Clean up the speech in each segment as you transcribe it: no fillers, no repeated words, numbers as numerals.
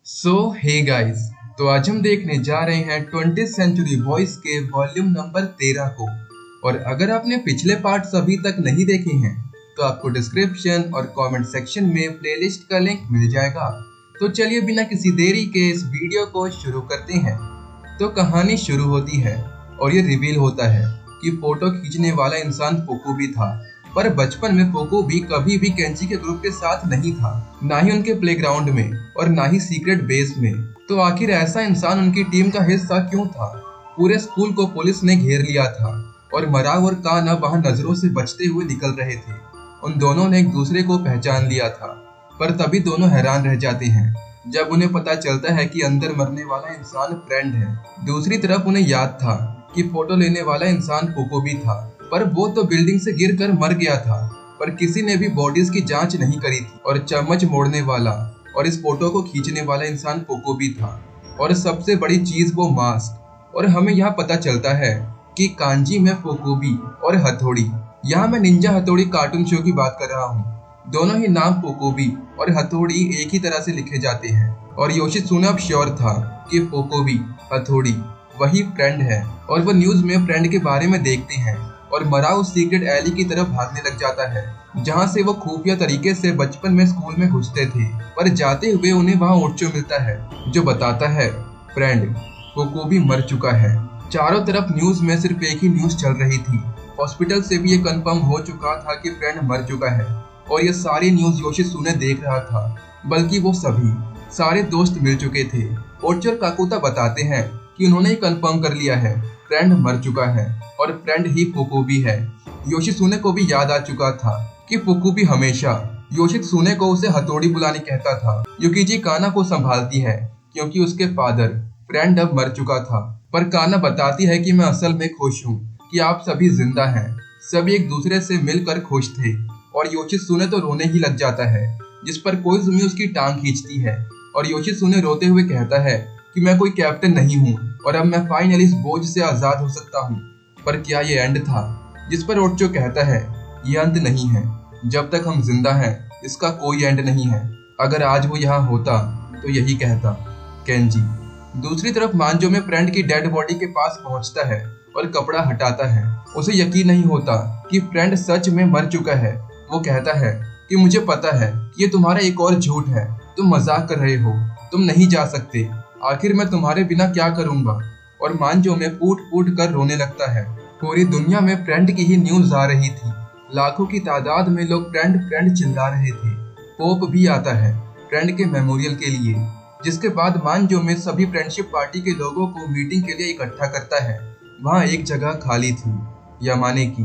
Hey guys, तो आज हम देखने जा रहे हैं 20th सेंचुरी बॉयज के वॉल्यूम नंबर 13 को। और अगर आपने पिछले पार्ट्स अभी तक नहीं देखे हैं तो आपको डिस्क्रिप्शन और कमेंट सेक्शन में प्लेलिस्ट का लिंक मिल जाएगा। तो चलिए बिना किसी देरी के इस वीडियो को शुरू करते हैं। तो कहानी शुरू होती है और ये रिवील होता है कि फोटो खींचने वाला इंसान पोको भी था। पर बचपन में पोको भी कभी भी केंजी के ग्रुप के साथ नहीं था, ना ही उनके प्लेग्राउंड में और ना ही सीक्रेट बेस में। तो आखिर ऐसा इंसान उनकी टीम का हिस्सा क्यों था? पूरे स्कूल को पुलिस ने घेर लिया था और मराव और काना वहां नजरों से बचते हुए निकल रहे थे। उन दोनों ने एक दूसरे को पहचान लिया था, पर तभी दोनों हैरान रह जाते हैं जब उन्हें पता चलता है कि अंदर मरने वाला इंसान फ्रेंड है। दूसरी तरफ उन्हें याद था कि फोटो लेने वाला इंसान पोको भी था, पर वो तो बिल्डिंग से गिरकर मर गया था। पर किसी ने भी बॉडीज की जांच नहीं करी थी और चम्मच मोड़ने वाला और इस फोटो को खींचने वाला इंसान पोको भी था। और सबसे बड़ी चीज वो मास्क। और हमें यहाँ पता चलता है कि कांजी में पोकोबी और हथौड़ी, यहाँ मैं निंजा हथौड़ी कार्टून शो की बात कर रहा हूँ। दोनों ही नाम पोकोबी और हथौड़ी एक ही तरह से लिखे जाते हैं। और योशित्सुने अब श्योर था कि पोकोबी हथौड़ी वही फ्रेंड है। और वो न्यूज में फ्रेंड के बारे में देखते हैं और मराव सीक्रेट एली की तरफ भागने लग जाता है, जहाँ से वो खुफिया तरीके से बचपन में स्कूल में घुसते थे। पर जाते हुए उन्हें वहाँ ओर्चो मिलता है जो बताता है फ्रेंड पोकोबी मर चुका है। चारों तरफ न्यूज में सिर्फ एक ही न्यूज चल रही थी। हॉस्पिटल से भी ये कंफर्म हो चुका था कि फ्रेंड मर चुका है और ये सारी न्यूज योशित्सुने देख रहा था। बल्कि वो सभी सारे दोस्त मिल चुके थे। ओर्चो और काकुता बताते हैं कि उन्होंने कंफर्म कर लिया है फ्रेंड मर चुका है और फ्रेंड ही पोकोबी है। योशित्सुने को भी याद आ चुका था कि पोकोबी हमेशा योशित्सुने को उसे हथौड़ी बुलाने कहता था। युकिजी काना को संभालती है क्योंकि उसके फादर फ्रेंड अब मर चुका था। पर काना बताती है कि मैं असल में खुश हूँ कि आप सभी जिंदा हैं। सभी एक दूसरे से मिलकर खुश थे। और योशित्सुने तो रोने ही लग जाता है, जिस पर कोइजुमी उसकी टांग खींचती है और योशित्सुने रोते हुए कहता है कि मैं कोई कैप्टन नहीं हूँ और अब मैं फाइनली इस बोझ से आजाद हो सकता हूँ। पर क्या ये एंड था? जिस पर ओर्चो कहता है ये अंत नहीं है, जब तक हम जिंदा हैं इसका कोई एंड नहीं है। अगर आज वो यहाँ होता तो यही कहता केंजी। दूसरी तरफ मांजो में फ्रेंड की डेड बॉडी के पास पहुंचता है और कपड़ा हटाता है। उसे यकीन नहीं होता कि फ्रेंड सच में मर चुका है। वो कहता है कि मुझे पता है कि ये तुम्हारा एक और झूठ है, तुम मजाक कर रहे हो, तुम नहीं जा सकते, आखिर मैं तुम्हारे बिना क्या करूंगा। और मांजो में फूट फूट कर रोने लगता है। पूरी दुनिया में फ्रेंड की ही न्यूज आ रही थी। लाखों की तादाद में लोग फ्रेंड फ्रेंड चिल्ला रहे थे। पोप भी आता है फ्रेंड के मेमोरियल के लिए, जिसके बाद मांजो में सभी फ्रेंडशिप पार्टी के लोगों को मीटिंग के लिए इकट्ठा करता है। वहाँ एक जगह खाली थी यामाने की।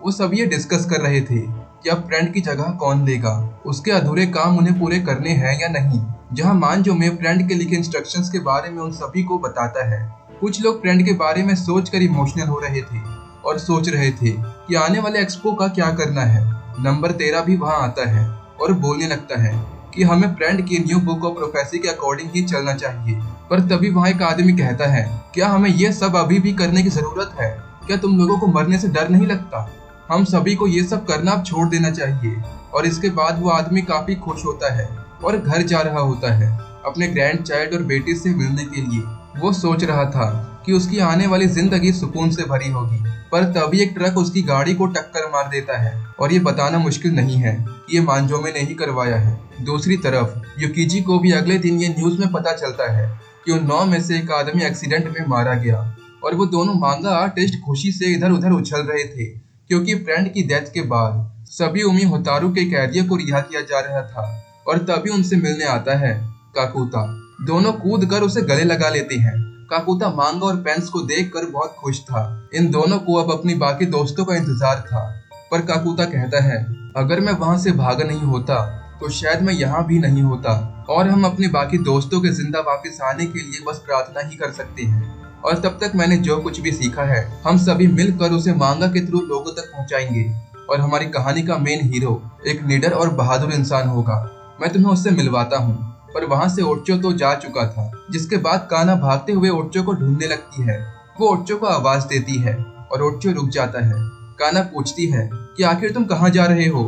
वो सभी ये डिस्कस कर रहे थे कि अब फ्रेंड की जगह कौन लेगा, उसके अधूरे काम उन्हें पूरे करने हैं या नहीं। जहाँ मांजो में फ्रेंड के लिखे इंस्ट्रक्शंस के बारे में उन सभी को बताता है। कुछ लोग फ्रेंड के बारे में सोचकर इमोशनल हो रहे थे और सोच रहे थे कि आने वाले एक्सपो का क्या करना है। नंबर 13 भी वहाँ आता है और बोलने लगता है कि हमें फ्रेंड की न्यू बुक ऑफ प्रोफेसी के अकॉर्डिंग ही चलना चाहिए। पर तभी वहाँ एक आदमी कहता है क्या हमें ये सब अभी भी करने की जरूरत है? क्या तुम लोगों को मरने से डर नहीं लगता? हम सभी को ये सब करना अब छोड़ देना चाहिए। और इसके बाद वो आदमी काफी खुश होता है और घर जा रहा होता है अपने ग्रैंड चाइल्ड और बेटी से मिलने के लिए। वो सोच रहा था कि उसकी आने वाली जिंदगी सुकून से भरी होगी। पर तभी एक ट्रक उसकी गाड़ी को टक्कर मार देता है और ये बताना मुश्किल नहीं है कि ये मांजोमे ने ही करवाया है। दूसरी तरफ युकिजी को भी अगले दिन ये न्यूज में पता चलता है कि उन 9 में से एक आदमी एक्सीडेंट में मारा गया। और वो दोनों मांगा आर्टिस्ट खुशी से इधर उधर उछल रहे थे क्योंकि फ्रेंड की डेथ के बाद सभी उमी होतारू के कैदियों को रिहा किया जा रहा था। और तभी उनसे मिलने आता है काकुता। दोनों कूद कर उसे गले लगा लेते हैं। काकुता मांगा और पेंस को देखकर बहुत खुश था। इन दोनों को अब अपनी बाकी दोस्तों का इंतजार था। पर काकुता कहता है अगर मैं वहां से भागा नहीं होता तो शायद मैं यहाँ भी नहीं होता और हम अपने बाकी दोस्तों के जिंदा वापस आने के लिए बस प्रार्थना ही कर सकते हैं। और तब तक मैंने जो कुछ भी सीखा है हम सभी मिलकर उसे मांगा के थ्रू लोगों तक पहुँचाएंगे और हमारी कहानी का मेन हीरो एक निडर और बहादुर इंसान होगा। मैं तुम्हें उससे मिलवाता हूँ। पर वहाँ से ओर्चो तो जा चुका था। जिसके बाद काना भागते हुए ओर्चो को ढूंढने लगती है। वो ओर्चो को आवाज देती है और ओर्चो रुक जाता है। काना पूछती है कि आखिर तुम कहाँ जा रहे हो?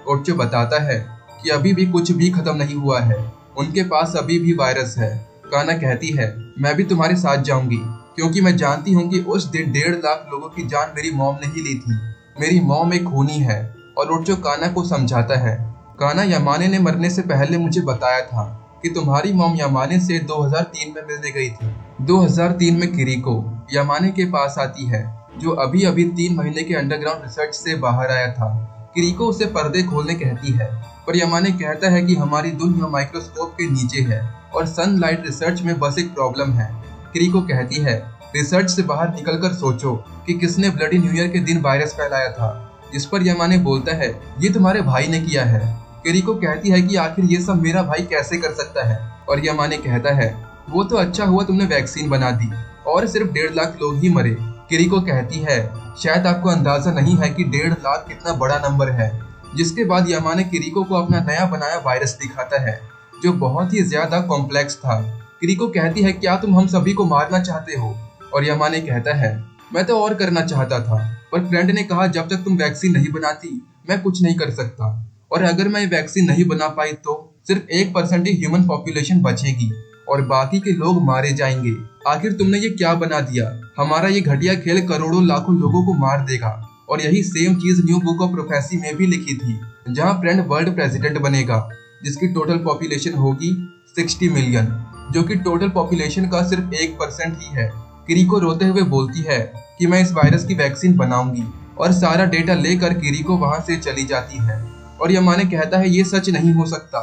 ओर्चो बताता है कि अभी भी कुछ भी खत्म नहीं हुआ है। उनके पास अभी भी वायरस है। काना कहती है, मैं भी तुम्हारे साथ जाऊंगी, क्योंकि मैं जानती हूँ कि उस दिन 1.5 लाख लोगों की जान मेरी मॉम नहीं ली थी। मेरी मॉम एक खूनी है। और ओचो काना को समझाता है, काना, यामाने ने मरने से पहले मुझे बताया था कि तुम्हारी मॉम यामाने से 2003 में मिलने गई थी। 2003 में किरीको यामाने के पास आती है, जो अभी अभी 3 महीने के अंडरग्राउंड रिसर्च से बाहर आया था। किरीको उसे पर्दे खोलने कहती है, पर यामाने कहता है कि हमारी दुनिया माइक्रोस्कोप के नीचे है और सनलाइट रिसर्च में बस एक प्रॉब्लम है। किरीको कहती है, रिसर्च से बाहर निकलकर सोचो कि किसने ब्लडी न्यू ईयर के दिन वायरस फैलाया था। जिस पर यामाने बोलता है, ये तुम्हारे भाई ने किया है। किरीको कहती है कि आखिर ये सब मेरा भाई कैसे कर सकता है, और यामाने कहता है, वो तो अच्छा हुआ तुमने वैक्सीन बना दी और सिर्फ 1.5 लाख लोग ही मरे। किरीको कहती है, शायद आपको अंदाजा नहीं है कि 1.5 लाख कितना बड़ा नंबर है। जिसके बाद यामाने किरीको को अपना नया बनाया वायरस दिखाता है, जो बहुत ही ज्यादा कॉम्प्लेक्स था। किरीको कहती है, क्या तुम हम सभी को मारना चाहते हो? और यामाने कहता है, मैं तो और करना चाहता था, पर फ्रेंड ने कहा जब तक तुम वैक्सीन नहीं बनाती मैं कुछ नहीं कर सकता, और अगर मैं वैक्सीन नहीं बना पाई तो सिर्फ 1% ही ह्यूमन पॉपुलेशन बचेगी और बाकी के लोग मारे जाएंगे। आखिर तुमने ये क्या बना दिया? हमारा ये घटिया खेल करोड़ों लाखों लोगों को मार देगा। और यही सेम चीज न्यू बुक ऑफ प्रोफेसी में भी लिखी थी, जहाँ फ्रेंड वर्ल्ड प्रेसिडेंट बनेगा, जिसकी टोटल पॉपुलेशन होगी 60 मिलियन, जो कि टोटल पॉपुलेशन का सिर्फ 1% ही है। किरीको रोते हुए बोलती है कि मैं इस वायरस की वैक्सीन बनाऊंगी, और सारा डेटा लेकर किरीको वहां से चली जाती है। और यामाने कहता है, ये सच नहीं हो सकता,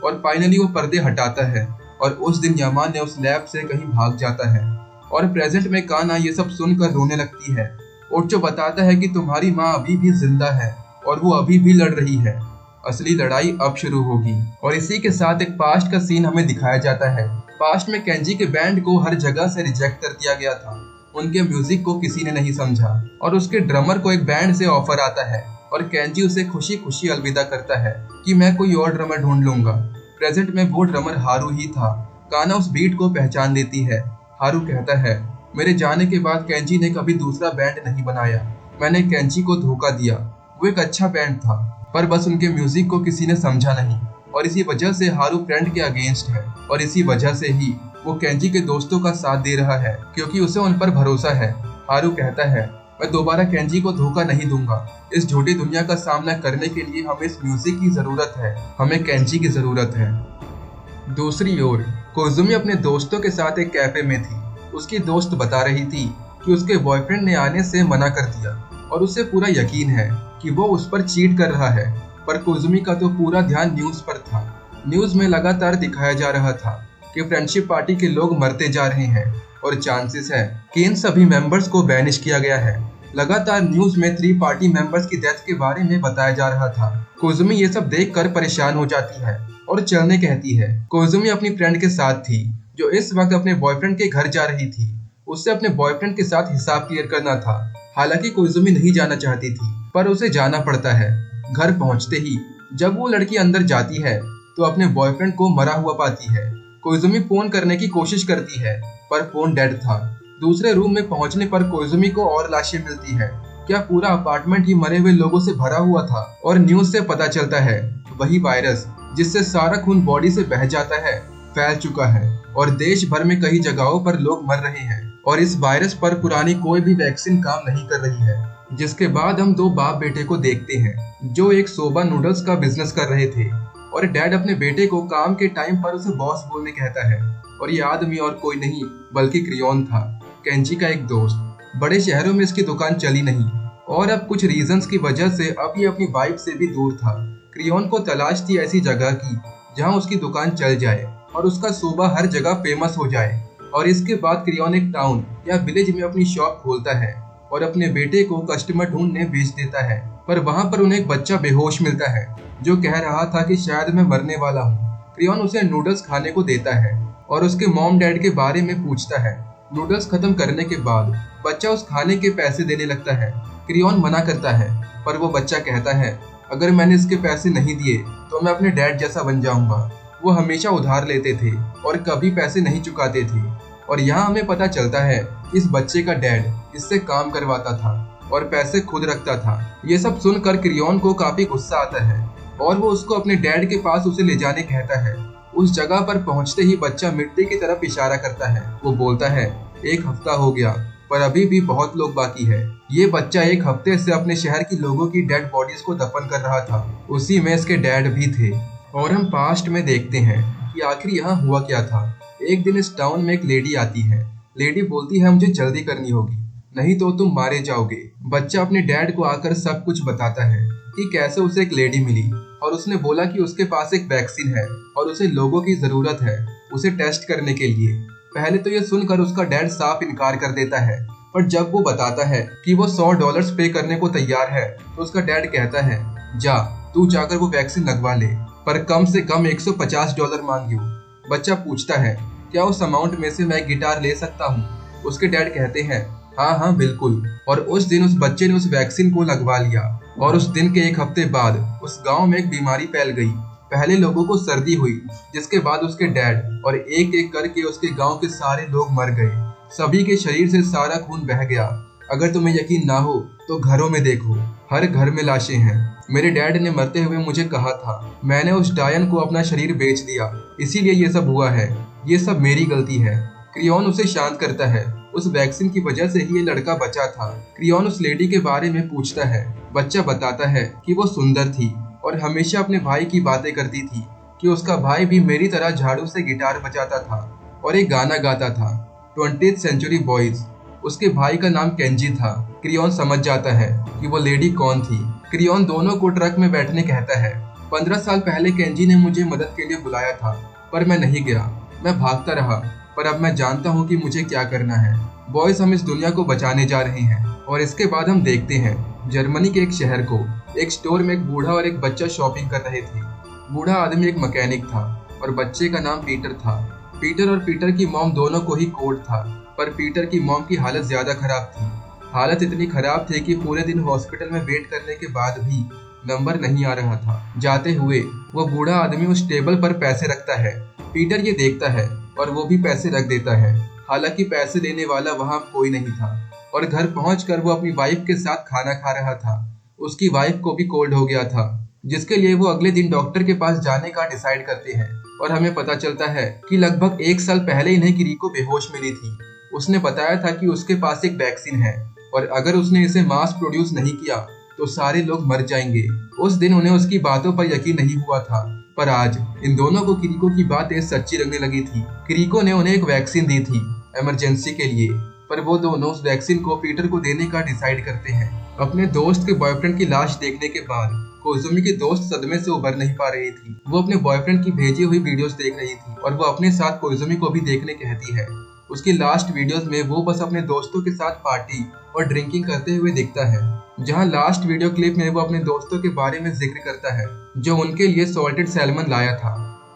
और फाइनली वो पर्दे हटाता है और उस दिन यामाने उस लैब से कहीं भाग जाता है। और प्रेजेंट में काना ये सब सुनकर रोने लगती है। ओचो बताता है कि तुम्हारी माँ अभी भी जिंदा है और वो अभी भी लड़ रही है। असली लड़ाई अब शुरू होगी। और इसी के साथ एक पास्ट का सीन हमें दिखाया जाता है। पास्ट में केंजी के बैंड को हर जगह से रिजेक्ट कर दिया गया था। उनके म्यूजिक को किसी ने नहीं समझा और उसके ड्रमर को एक बैंड से ऑफर आता है और केंजी उसे खुशी खुशी अलविदा करता है कि मैं कोई और ड्रमर ढूंढ लूंगा। प्रेजेंट में वो ड्रमर हारू ही था। काना उस बीट को पहचान लेती है। हारू कहता है, मेरे जाने के बाद केंजी ने कभी दूसरा बैंड नहीं बनाया। मैंने केंजी को धोखा दिया। वो एक अच्छा बैंड था, पर बस उनके म्यूजिक को किसी ने समझा नहीं, और इसी वजह से हारू फ्रेंड के अगेंस्ट है, और इसी वजह से ही वो केंजी के दोस्तों का साथ दे रहा है, क्योंकि उसे उन पर भरोसा है। हारू कहता है, मैं दोबारा केंजी को धोखा नहीं दूंगा। इस झूठी दुनिया का सामना करने के लिए हमें इस म्यूजिक की जरूरत है, हमें केंजी की जरूरत है। दूसरी ओर कोजुमी अपने दोस्तों के साथ एक कैफे में थी। उसकी दोस्त बता रही थी कि उसके बॉयफ्रेंड ने आने से मना कर दिया और उसे पूरा यकीन है कि वो उस पर चीट कर रहा है। पर कोजुमी का तो पूरा ध्यान न्यूज पर था। न्यूज में लगातार दिखाया जा रहा था कि फ्रेंडशिप पार्टी के लोग मरते जा रहे हैं और चांसेस है कि इन सभी मेंबर्स को बैनिश किया गया है। लगातार न्यूज में 3 पार्टी मेंबर्स की डेथ के बारे में बताया जा रहा था। कोजुमी ये सब देखकर परेशान हो जाती है और चलने कहती है। कोजुमी अपनी फ्रेंड के साथ थी, जो इस वक्त अपने बॉयफ्रेंड के घर जा रही थी। उससे अपने बॉयफ्रेंड के साथ हिसाब क्लियर करना था। हालांकि कोजुमी नहीं जाना चाहती थी, पर उसे जाना पड़ता है। घर पहुंचते ही जब वो लड़की अंदर जाती है तो अपने बॉयफ्रेंड को मरा हुआ पाती है। कोजुमी फोन करने की कोशिश करती है, पर फोन डेड था। दूसरे रूम में पहुंचने पर कोजुमी को और लाशें मिलती है। क्या पूरा अपार्टमेंट ही मरे हुए लोगों से भरा हुआ था? और न्यूज से पता चलता है वही वायरस जिससे सारा खून बॉडी से बह जाता है फैल चुका है और देश भर में कई जगहों पर लोग मर रहे हैं। और इस वायरस पर पुरानी कोई भी वैक्सीन काम नहीं कर रही है। जिसके बाद हम 2 बाप बेटे को देखते हैं जो एक सोबा नूडल्स का बिजनेस कर रहे थे, और डैड अपने बेटे को काम के टाइम पर उसे बॉस बोलने कहता है। और ये आदमी और कोई नहीं बल्कि क्रियोन था, केंजी का एक दोस्त। बड़े शहरों में इसकी दुकान चली नहीं और अब कुछ रीजंस की वजह से अब ये अपनी वाइफ से भी दूर था। क्रियोन को तलाश थी ऐसी जगह की जहाँ उसकी दुकान चल जाए और उसका सोबा हर जगह फेमस हो जाए। और इसके बाद क्रियोन एक टाउन या विलेज में अपनी शॉप खोलता है और अपने बेटे को कस्टमर ढूंढने भेज देता है। पर वहाँ पर उन्हें एक बच्चा बेहोश मिलता है जो कह रहा था कि शायद मैं मरने वाला हूँ। क्रियोन उसे नूडल्स खाने को देता है और उसके मॉम डैड के बारे में पूछता है। नूडल्स खत्म करने के बाद बच्चा उस खाने के पैसे देने लगता है। क्रियोन मना करता है, पर वो बच्चा कहता है, अगर मैंने इसके पैसे नहीं दिए तो मैं अपने डैड जैसा बन जाऊंगा। वो हमेशा उधार लेते थे और कभी पैसे नहीं चुकाते थे। और यहाँ हमें पता चलता है कि इस बच्चे का डैड इससे काम करवाता था और पैसे खुद रखता था। ये सब सुनकर क्रियोन को काफी गुस्सा आता है और वो उसको अपने डैड के पास उसे ले जाने कहता है। उस जगह पर पहुंचते ही बच्चा मिट्टी की तरफ इशारा करता है। वो बोलता है 1 हफ्ता हो गया पर अभी भी बहुत लोग बाकी है। ये बच्चा 1 हफ्ते से अपने शहर की लोगों की डेड बॉडीज को दफन कर रहा था। उसी में इसके डैड भी थे। और हम पास्ट में देखते हैं कि आखिर यहाँ हुआ क्या था। एक दिन इस टाउन में एक लेडी आती है। लेडी बोलती है मुझे जल्दी करनी होगी, नहीं तो तुम मारे जाओगे। बच्चा अपने डैड को आकर सब कुछ बताता है कि कैसे उसे एक लेडी मिली और उसने बोला कि उसके पास एक वैक्सीन है और उसे लोगों की जरूरत है उसे टेस्ट करने के लिए। पहले तो ये सुनकर उसका डैड साफ इनकार कर देता है, पर जब वो बताता है कि वो $100 पे करने को तैयार है तो उसका डैड कहता है जा तू जाकर वो वैक्सीन लगवा ले, पर कम से कम $150 मांगियो। बच्चा पूछता है क्या उस अमाउंट में से मैं गिटार ले सकता हूँ? उसके डैड कहते हैं हाँ हाँ बिल्कुल। और उस दिन उस बच्चे ने उस वैक्सीन को लगवा लिया और उस दिन के 1 हफ्ते बाद उस गांव में एक बीमारी फैल गई। पहले लोगों को सर्दी हुई, जिसके बाद उसके डैड और एक एक करके उसके गांव के सारे लोग मर गए। सभी के शरीर से सारा खून बह गया। अगर तुम्हें यकीन ना हो तो घरों में देखो, हर घर में लाशें हैं। मेरे डैड ने मरते हुए मुझे कहा था मैंने उस डायन को अपना शरीर बेच दिया, इसीलिए ये सब हुआ है। ये सब मेरी गलती है। क्रियोन उसे शांत करता है। उस वैक्सीन की वजह से ही ये लड़का बचा था। क्रियोन उस लेडी के बारे में पूछता है। बच्चा बताता है कि वो सुंदर थी और हमेशा अपने भाई की बातें करती थी कि उसका भाई भी मेरी तरह झाड़ू से गिटार बजाता था और एक गाना गाता था 20th सेंचुरी बॉयज। उसके भाई का नाम केंजी था। क्रियोन समझ जाता है कि वो लेडी कौन थी। क्रियोन दोनों को ट्रक में बैठने कहता है। 15 साल पहले केंजी ने मुझे मदद के लिए बुलाया था पर मैं नहीं गया। मैं भागता रहा, पर अब मैं जानता हूँ कि मुझे क्या करना है। बॉयज हम इस दुनिया को बचाने जा रहे हैं। और इसके बाद हम देखते हैं जर्मनी के एक शहर को। एक स्टोर में एक बूढ़ा और एक बच्चा शॉपिंग कर रहे थे। बूढ़ा आदमी एक मैकेनिक था और बच्चे का नाम पीटर था। पीटर और पीटर की मॉम दोनों को ही कोड था, पर पीटर की मॉम की हालत ज्यादा खराब थी। हालत इतनी खराब थी कि पूरे दिन हॉस्पिटल में वेट करने के बाद भी नंबर नहीं आ रहा था। जाते हुए वो बूढ़ा आदमी उस टेबल पर पैसे रखता है। पीटर ये देखता है और वो भी पैसे रख देता है। हालांकि पैसे लेने वाला वहाँ कोई नहीं था और घर पहुंचकर वो अपनी वाइफ के साथ खाना खा रहा था। उसकी वाइफ को भी कोल्ड हो गया था, जिसके लिए वो अगले दिन डॉक्टर के पास जाने का डिसाइड करते हैं। और हमें पता चलता है कि लगभग 1 साल पहले इन्हें किरीको बेहोश मिली थी। उसने बताया था कि उसके पास एक वैक्सीन है और अगर उसने इसे मास प्रोड्यूस नहीं किया तो सारे लोग मर जाएंगे। उस दिन उन्हें उसकी बातों पर यकीन नहीं हुआ था, पर आज इन दोनों को किरीको की बातें सच्ची लगने लगी थी। किरीको ने उन्हें एक वैक्सीन दी थी इमरजेंसी के लिए, पर वो दोनों उस वैक्सीन को पीटर को देने का डिसाइड करते हैं। अपने दोस्त के बॉयफ्रेंड की लाश देखने के बाद कोइजुमी की दोस्त सदमे से उबर नहीं पा रही थी। वो अपने बॉयफ्रेंड की भेजी हुई वीडियोस देख रही थी और वो अपने साथ कोइजुमी को भी देखने कहती है। उसकी लास्ट वीडियोस में वो बस अपने दोस्तों के साथ पार्टी और ड्रिंकिंग करते हुए दिखता है। जहां लास्ट वीडियो क्लिप में वो अपने दोस्तों के बारे में जिक्र करता है जो उनके लिए सॉल्टेड सैल्मन लाया था,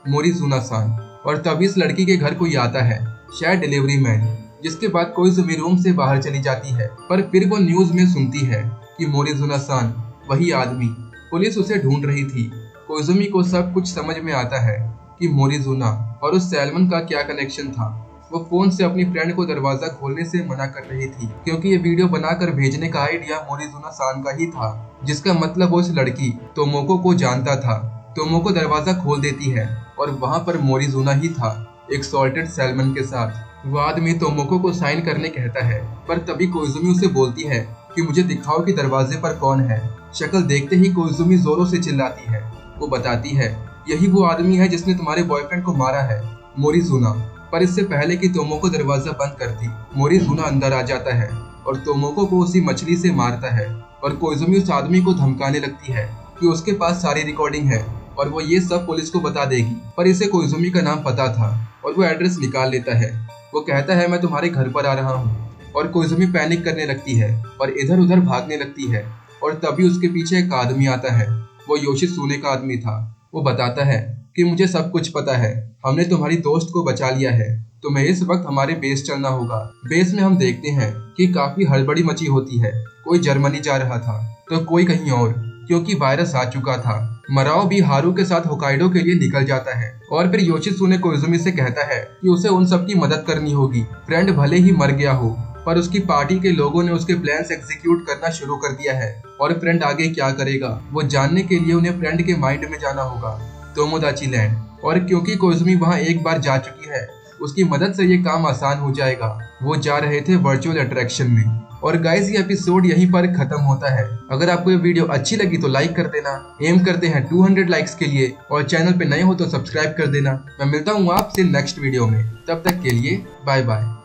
मोरिजुना-सान। और तभी इस लड़की के घर कोई आता है, शायद डिलीवरी मैन, जिसके बाद कोइजुमी रूम से बाहर चली जाती है। पर फिर वो न्यूज में सुनती है कि मोरिजुना-सान वही आदमी। पुलिस उसे ढूंढ रही थी। कोइजुमी को सब कुछ समझ में आता है कि मोरिजुना और उस सैल्मन का क्या कनेक्शन था। वो फोन से अपनी फ्रेंड को दरवाजा खोलने से मना कर रही थी क्योंकि ये वीडियो बनाकर भेजने का आइडिया मोरिजुना-सान का ही था, जिसका मतलब वो इस लड़की तोमोको को जानता था। तोमोको दरवाजा खोल देती है और वहाँ पर मोरिजुना ही था, एक सॉल्टेड सैल्मन के साथ। वो आदमी तोमोको को साइन करने कहता है, पर तभी कोइजुमी उसे बोलती है कि मुझे दिखाओ कि दरवाजे पर कौन है। शक्ल देखते ही कोइजुमी जोरों से चिल्लाती है। वो बताती है यही वो आदमी है जिसने तुम्हारे बॉयफ्रेंड को मारा है, मोरिजुना। पर इससे पहले कि तोमोको दरवाजा बंद करती, मोरिजुना अंदर आ जाता है और तोमोको को उसी मछली से मारता है। और कोइजुमी उस आदमी को धमकाने लगती है कि उसके पास सारी रिकॉर्डिंग है और वो ये सब पुलिस को बता देगी। पर इसे कोइजुमी का नाम पता था और वो एड्रेस निकाल लेता है। वो कहता है मैं तुम्हारे घर पर आ रहा हूँ। और कोइजुमी पैनिक करने लगती है और इधर उधर भागने लगती है। और तभी उसके पीछे एक आदमी आता है। वो योशित्सुने का आदमी था। वो बताता है कि मुझे सब कुछ पता है, हमने तुम्हारी दोस्त को बचा लिया है, तुम्हें इस वक्त हमारे बेस चलना होगा। बेस में हम देखते हैं कि काफी हड़बड़ी मची होती है। कोई जर्मनी जा रहा था तो कोई कहीं और, क्योंकि वायरस आ चुका था। मराओ भी हारू के साथ होकाइडो के लिए निकल जाता है और फिर योशित्सुने कोइजुमी से कहता है कि उसे उन सब की मदद करनी होगी। फ्रेंड भले ही मर गया हो, पर उसकी पार्टी के लोगों ने उसके प्लान्स एग्जीक्यूट करना शुरू कर दिया है और फ्रेंड आगे क्या करेगा वो जानने के लिए उन्हें फ्रेंड के माइंड में जाना होगा, तोमोदाची लैंड। और क्योंकि कोइजुमी वहाँ एक बार जा चुकी है, उसकी मदद से ये काम आसान हो जाएगा। वो जा रहे थे वर्चुअल अट्रैक्शन में। और गाइस, ये एपिसोड यहीं पर खत्म होता है। अगर आपको ये वीडियो अच्छी लगी तो लाइक कर देना। एम करते हैं 200 लाइक्स के लिए, और चैनल पे नए हो तो सब्सक्राइब कर देना। मैं मिलता हूँ आपसे नेक्स्ट वीडियो में, तब तक के लिए बाय बाय।